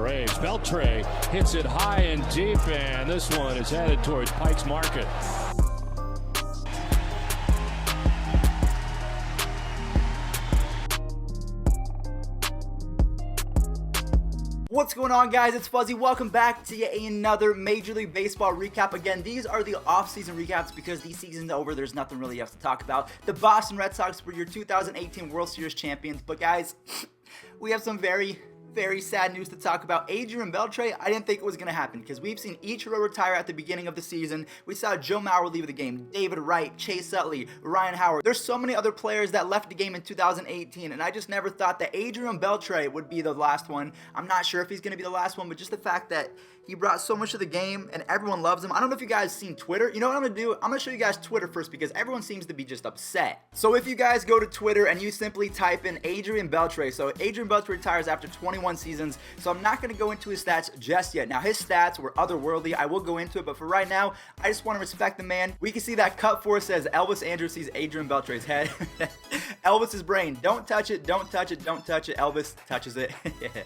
Braves. Beltre hits it high and deep, and this one is headed towards Pike's Market. What's going on, guys? It's Fuzzy. Welcome back to yet another Major League Baseball recap. Again, these are the off-season recaps because the season's over. There's nothing really else to talk about. The Boston Red Sox were your 2018 World Series champions. But guys, we have some very sad news to talk about. Adrian Beltre, I didn't think it was going to happen because we've seen Ichiro retire at the beginning of the season. We saw Joe Mauer leave the game, David Wright, Chase Utley, Ryan Howard. There's so many other players that left the game in 2018, and I just never thought that Adrian Beltre would be the last one. I'm not sure if he's going to be the last one, but just the fact that he brought so much to the game and everyone loves him. I don't know if you guys seen Twitter. You know what I'm going to do? I'm going to show you guys Twitter first because everyone seems to be just upset. So if you guys go to Twitter and you simply type in Adrian Beltre. So Adrian Beltre retires after 21 seasons. So I'm not going to go into his stats just yet. Now his stats were otherworldly. I will go into it, but for right now, I just want to respect the man. We can see that cut 4 says Elvis Andrus sees Adrian Beltre's head. Elvis's brain. Don't touch it. Don't touch it. Don't touch it. Elvis touches it.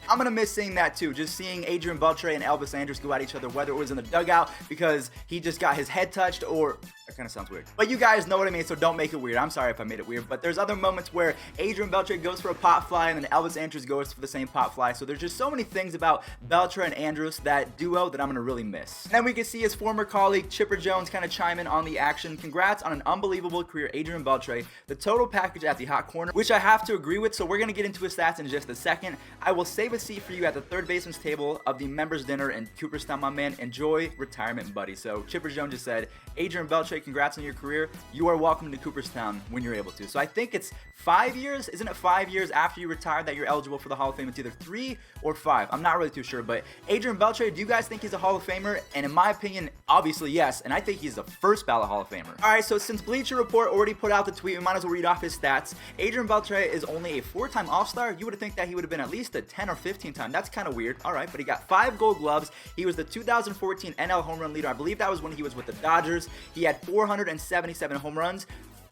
I'm going to miss seeing that too. Just seeing Adrian Beltre and Elvis Andrus go at each other, whether it was in the dugout because he just got his head touched, or that kind of sounds weird, but you guys know what I mean, so don't make it weird. I'm sorry if I made it weird, but there's other moments where Adrian Beltre goes for a pop fly and then Elvis Andrus goes for the same pop fly. So there's just so many things about Beltre and Andrus, that duo, that I'm gonna really miss. And then we can see his former colleague Chipper Jones kind of chime in on the action. Congrats on an unbelievable career, Adrian Beltre. The total package at the hot corner, which I have to agree with. So we're gonna get into his stats in just a second. I will save a seat for you at the third baseman's table of the members dinner in Cooperstown, my man. Enjoy retirement, buddy. So Chipper Jones just said, Adrian Beltre, congrats on your career. You are welcome to Cooperstown when you're able to. So I think it's 5 years. Isn't it 5 years after you retire that you're eligible for the Hall of Fame? It's either 3 or 5. I'm not really too sure. But Adrian Beltre, do you guys think he's a Hall of Famer? And in my opinion, obviously yes. And I think he's the first ballot Hall of Famer. All right, so since Bleacher Report already put out the tweet, we might as well read off his stats. Adrian Beltre is only a 4-time All-Star. You would think that he would have been at least a 10 or 15 time. That's kind of weird. All right, but he got 5 Gold Gloves. He was the 2014 NL home run leader. I believe that was when he was with the Dodgers. He had 477 home runs,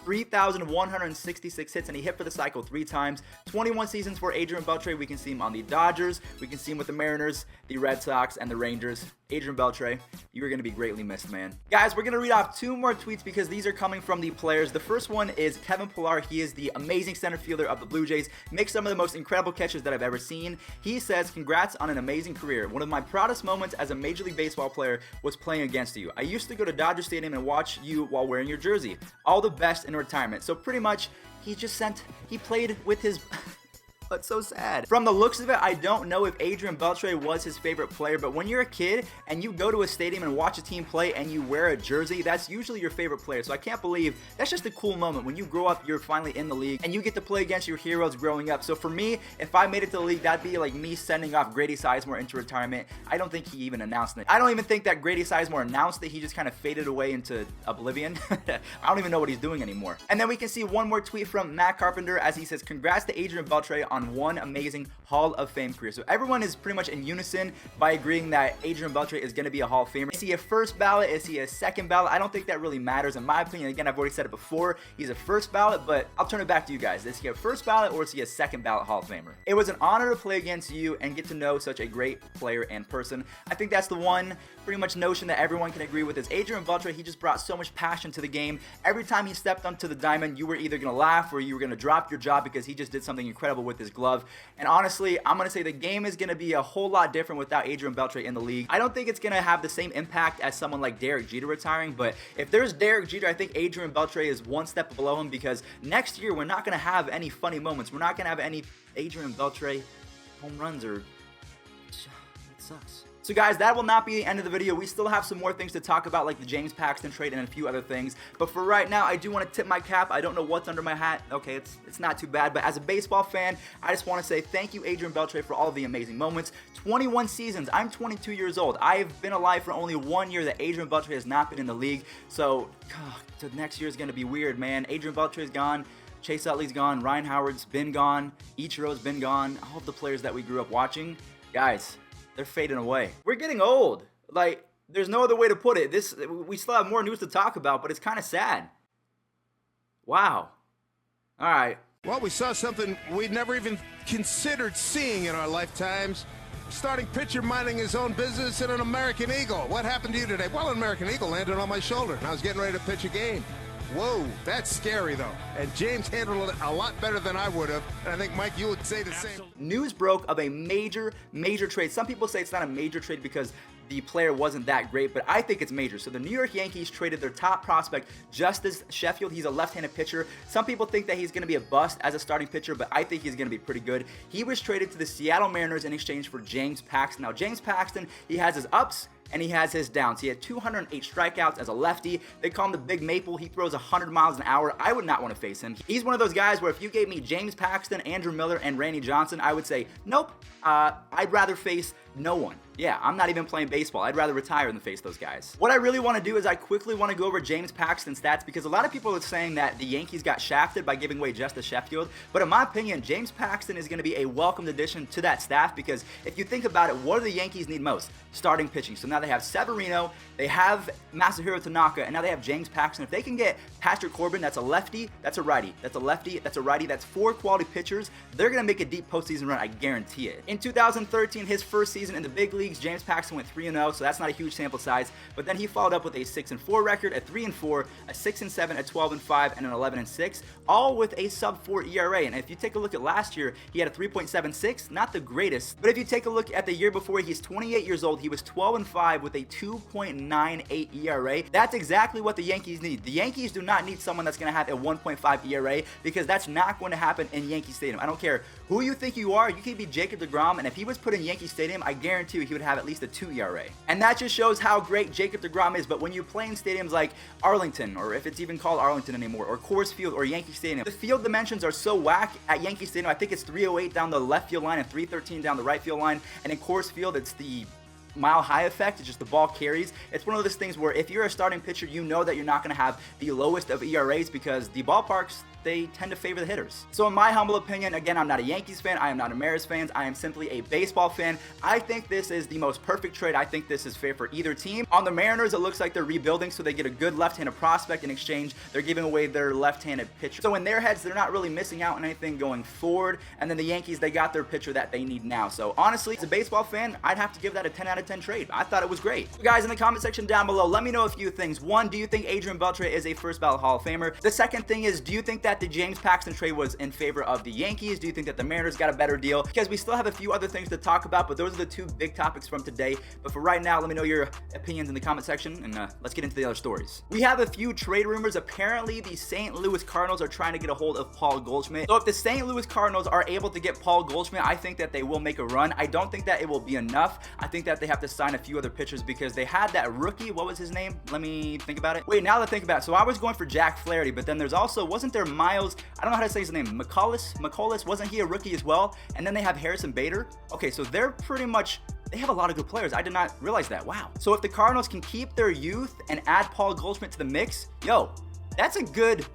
3,166 hits, and he hit for the cycle 3 times. 21 seasons for Adrian Beltre. We can see him on the Dodgers. We can see him with the Mariners, the Red Sox, and the Rangers. Adrian Beltre, you are going to be greatly missed, man. Guys, we're going to read off 2 more tweets because these are coming from the players. The first one is Kevin Pillar. He is the amazing center fielder of the Blue Jays. Makes some of the most incredible catches that I've ever seen. He says, congrats on an amazing career. One of my proudest moments as a Major League Baseball player was playing against you. I used to go to Dodger Stadium and watch you while wearing your jersey. All the best in retirement. So pretty much, he played with his... That's so sad. From the looks of it, I don't know if Adrian Beltre was his favorite player, but when you're a kid and you go to a stadium and watch a team play and you wear a jersey, that's usually your favorite player. So I can't believe that's just a cool moment. When you grow up, you're finally in the league and you get to play against your heroes growing up. So for me, if I made it to the league, that'd be like me sending off Grady Sizemore into retirement. I don't think he even announced it. I don't even think that Grady Sizemore announced it. He just kind of faded away into oblivion. I don't even know what he's doing anymore. And then we can see one more tweet from Matt Carpenter as he says, congrats to Adrian Beltre on one amazing Hall of Fame career. So everyone is pretty much in unison by agreeing that Adrian Beltre is going to be a Hall of Famer. Is he a first ballot? Is he a second ballot? I don't think that really matters in my opinion. Again, I've already said it before. He's a first ballot, but I'll turn it back to you guys. Is he a first ballot or is he a second ballot Hall of Famer? It was an honor to play against you and get to know such a great player and person. I think that's the one pretty much notion that everyone can agree with is Adrian Beltre. He just brought so much passion to the game. Every time he stepped onto the diamond, you were either going to laugh or you were going to drop your jaw because he just did something incredible with his glove. And honestly, I'm going to say the game is going to be a whole lot different without Adrian Beltre in the league. I don't think it's going to have the same impact as someone like Derek Jeter retiring, but if there's Derek Jeter, I think Adrian Beltre is one step below him because next year we're not going to have any funny moments. We're not going to have any Adrian Beltre home runs or... It sucks. So guys, that will not be the end of the video. We still have some more things to talk about, like the James Paxton trade and a few other things. But for right now, I do want to tip my cap. I don't know what's under my hat. Okay, it's not too bad. But as a baseball fan, I just want to say thank you, Adrian Beltre, for all of the amazing moments. 21 seasons. I'm 22 years old. I've been alive for only 1 year that Adrian Beltre has not been in the league. So the next year is going to be weird, man. Adrian Beltre is gone. Chase Utley's gone. Ryan Howard's been gone. Ichiro's been gone. All of the players that we grew up watching. Guys, they're fading away. We're getting old. Like, there's no other way to put it. We still have more news to talk about, but it's kind of sad. Wow. All right. Well, we saw something we'd never even considered seeing in our lifetimes. starting pitcher minding his own business in an American Eagle. What happened to you today? Well, an American Eagle landed on my shoulder, and I was getting ready to pitch a game. Whoa, that's scary, though. And James handled it a lot better than I would have. And I think, Mike, you would say the same. News broke of a major trade. Some people say it's not a major trade because the player wasn't that great, but I think it's major. So the New York Yankees traded their top prospect, Justice Sheffield. He's a left-handed pitcher. Some people think that he's going to be a bust as a starting pitcher, but I think he's going to be pretty good. He was traded to the Seattle Mariners in exchange for James Paxton. Now, James Paxton, he has his ups and he has his downs. He had 208 strikeouts as a lefty. They call him the Big Maple. He throws 100 miles an hour. I would not want to face him. He's one of those guys where if you gave me James Paxton, Andrew Miller, and Randy Johnson, I would say, nope, I'd rather face no one. Yeah, I'm not even playing baseball. I'd rather retire than face those guys. What I really want to do is I quickly want to go over James Paxton's stats because a lot of people are saying that the Yankees got shafted by giving away Justice Sheffield. But in my opinion, James Paxton is going to be a welcomed addition to that staff because if you think about it, what do the Yankees need most? Starting pitching. So now they have Severino, they have Masahiro Tanaka, and now they have James Paxton. If they can get Patrick Corbin, that's a lefty, that's a righty, that's a lefty, that's a righty, that's 4 quality pitchers, they're going to make a deep postseason run, I guarantee it. In 2013, his first season in the big leagues, James Paxton went 3-0, so that's not a huge sample size, but then he followed up with a 6-4 record, a 3-4, a 6-7, a 12-5, and an 11-6, all with a sub-4 ERA. And if you take a look at last year, he had a 3.76, not the greatest, but if you take a look at the year before, he's 28 years old, he was 12-5 with a 2.98 ERA. That's exactly what the Yankees need. The Yankees do not need someone that's going to have a 1.5 ERA because that's not going to happen in Yankee Stadium. I don't care who you think you are, you can be Jacob deGrom, and if he was put in Yankee Stadium, I guarantee you he would have at least a 2 ERA. And that just shows how great Jacob deGrom is. But when you play in stadiums like Arlington, or if it's even called Arlington anymore, or Coors Field or Yankee Stadium, the field dimensions are so whack. At Yankee Stadium, I think it's 308 down the left field line and 313 down the right field line, and in Coors Field, it's the mile high effect. It's just the ball carries. It's one of those things where if you're a starting pitcher, you know that you're not going to have the lowest of ERAs because the ballparks, they tend to favor the hitters. So in my humble opinion, again, I'm not a Yankees fan, I am not a Mariners fan, I am simply a baseball fan. I think this is the most perfect trade. I think this is fair for either team. On the Mariners, it looks like they're rebuilding, so they get a good left-handed prospect in exchange. They're giving away their left-handed pitcher. So in their heads, they're not really missing out on anything going forward. And then the Yankees, they got their pitcher that they need now. So honestly, as a baseball fan, I'd have to give that a 10 out of 10 trade. I thought it was great. So guys, in the comment section down below, let me know a few things. One, do you think Adrian Beltre is a first ballot Hall of Famer? The second thing is, do you think that the James Paxton trade was in favor of the Yankees? Do you think that the Mariners got a better deal? Because we still have a few other things to talk about, but those are the two big topics from today. But for right now, let me know your opinions in the comment section, and let's get into the other stories. We have a few trade rumors. Apparently, the St. Louis Cardinals are trying to get a hold of Paul Goldschmidt. So if the St. Louis Cardinals are able to get Paul Goldschmidt, I think that they will make a run. I don't think that it will be enough. I think that they have to sign a few other pitchers because they had that rookie. What was his name? Let me think about it. Wait, now that I think about it. So I was going for Jack Flaherty, but then there's also, wasn't there Miles? I don't know how to say his name. McCullis, wasn't he a rookie as well? And then they have Harrison Bader. Okay, so they're pretty much, they have a lot of good players. I did not realize that. Wow. So if the Cardinals can keep their youth and add Paul Goldschmidt to the mix, yo, that's a good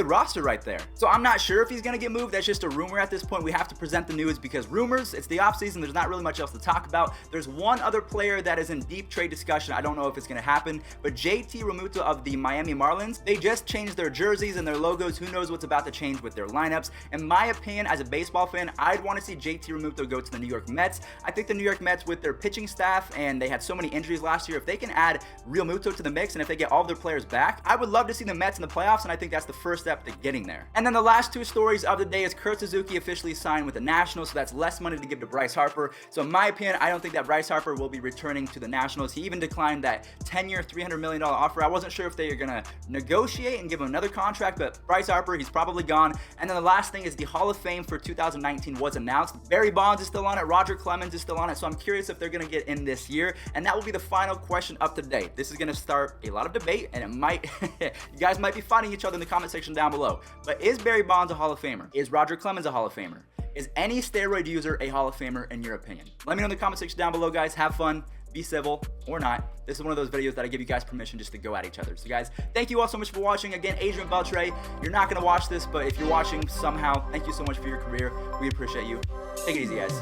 roster right there. So I'm not sure if he's going to get moved. That's just a rumor at this point. We have to present the news because rumors, it's the offseason. There's not really much else to talk about. There's one other player that is in deep trade discussion. I don't know if it's going to happen, but JT Realmuto of the Miami Marlins, they just changed their jerseys and their logos. Who knows what's about to change with their lineups? In my opinion, as a baseball fan, I'd want to see JT Realmuto go to the New York Mets. I think the New York Mets, with their pitching staff, and they had so many injuries last year, if they can add Realmuto to the mix and if they get all of their players back, I would love to see the Mets in the playoffs, and I think that's the first step to getting there. And then the last two stories of the day is Kurt Suzuki officially signed with the Nationals, so that's less money to give to Bryce Harper. So in my opinion, I don't think that Bryce Harper will be returning to the Nationals. He even declined that 10-year, $300 million offer. I wasn't sure if they are going to negotiate and give him another contract, but Bryce Harper, he's probably gone. And then the last thing is the Hall of Fame for 2019 was announced. Barry Bonds is still on it. Roger Clemens is still on it. So I'm curious if they're going to get in this year. And that will be the final question up to date. This is going to start a lot of debate, and it might, you guys might be fighting each other in the comment section down below. But is Barry Bonds a Hall of Famer? Is Roger Clemens a Hall of Famer? Is any steroid user a Hall of Famer in your opinion? Let me know in the comment section down below, guys. Have fun, be civil, or not. This is one of those videos that I give you guys permission just to go at each other. So guys, thank you all so much for watching. Again, Adrian Beltre, you're not going to watch this, but if you're watching somehow, thank you so much for your career. We appreciate you. Take it easy, guys.